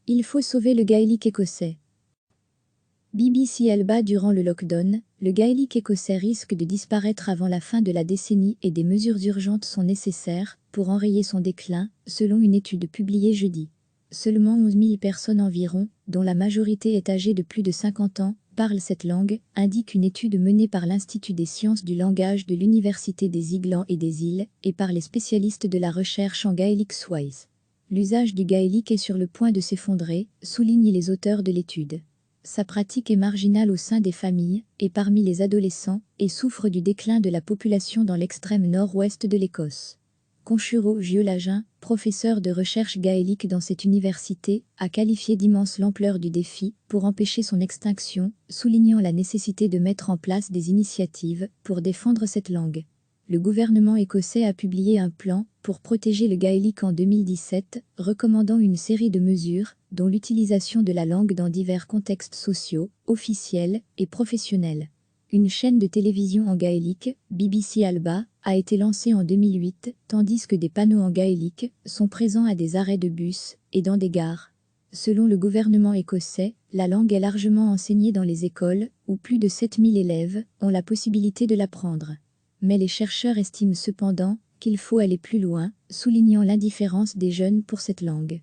Il faut sauver le gaélique écossais. BBC Alba. Durant le lockdown, le gaélique écossais risque de disparaître avant la fin de la décennie et des mesures urgentes sont nécessaires pour enrayer son déclin, selon une étude publiée jeudi. Seulement 11 000 personnes environ, dont la majorité est âgée de plus de 50 ans, parlent cette langue, indique une étude menée par l'Institut des sciences du langage de l'Université des Highlands et des Îles et par les spécialistes de la recherche en Gaelic Swise. L'usage du gaélique est sur le point de s'effondrer, soulignent les auteurs de l'étude. Sa pratique est marginale au sein des familles et parmi les adolescents et souffre du déclin de la population dans l'extrême nord-ouest de l'Écosse. Conchuro Giolagin, professeur de recherche gaélique dans cette université, a qualifié d'immense l'ampleur du défi pour empêcher son extinction, soulignant la nécessité de mettre en place des initiatives pour défendre cette langue. Le gouvernement écossais a publié un plan pour protéger le gaélique en 2017, recommandant une série de mesures, dont l'utilisation de la langue dans divers contextes sociaux, officiels et professionnels. Une chaîne de télévision en gaélique, BBC Alba, a été lancée en 2008, tandis que des panneaux en gaélique sont présents à des arrêts de bus et dans des gares. Selon le gouvernement écossais, la langue est largement enseignée dans les écoles, où plus de 7000 élèves ont la possibilité de l'apprendre. Mais les chercheurs estiment cependant qu'il faut aller plus loin, soulignant l'indifférence des jeunes pour cette langue.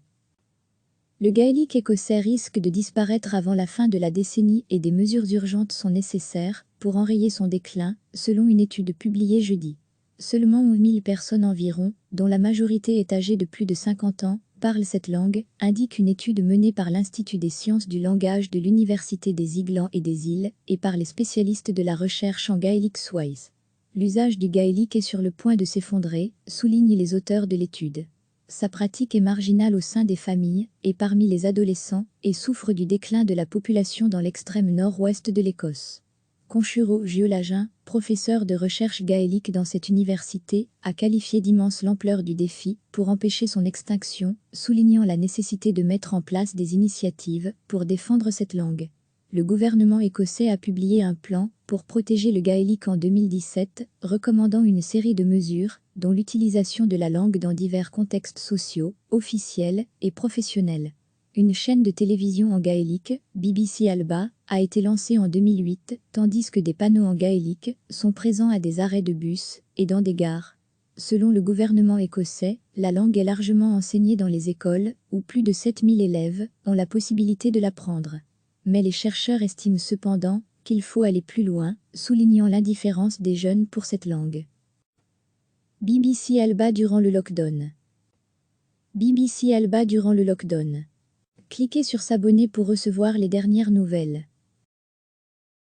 Le gaélique écossais risque de disparaître avant la fin de la décennie et des mesures urgentes sont nécessaires pour enrayer son déclin, selon une étude publiée jeudi. Seulement 11 000 personnes environ, dont la majorité est âgée de plus de 50 ans, parlent cette langue, indique une étude menée par l'Institut des sciences du langage de l'Université des Highlands et des Îles et par les spécialistes de la recherche en Gaelic Swise. L'usage du gaélique est sur le point de s'effondrer, soulignent les auteurs de l'étude. Sa pratique est marginale au sein des familles et parmi les adolescents et souffre du déclin de la population dans l'extrême nord-ouest de l'Écosse. Conchuro Giolagin, professeur de recherche gaélique dans cette université, a qualifié d'immense l'ampleur du défi pour empêcher son extinction, soulignant la nécessité de mettre en place des initiatives pour défendre cette langue. Le gouvernement écossais a publié un plan pour protéger le gaélique en 2017, recommandant une série de mesures, dont l'utilisation de la langue dans divers contextes sociaux, officiels et professionnels. Une chaîne de télévision en gaélique, BBC Alba, a été lancée en 2008, tandis que des panneaux en gaélique sont présents à des arrêts de bus et dans des gares. Selon le gouvernement écossais, la langue est largement enseignée dans les écoles, où plus de 7000 élèves ont la possibilité de l'apprendre. Mais les chercheurs estiment cependant qu'il faut aller plus loin, soulignant l'indifférence des jeunes pour cette langue. BBC Alba. Durant le lockdown. BBC Alba. Durant le lockdown. Cliquez sur s'abonner pour recevoir les dernières nouvelles.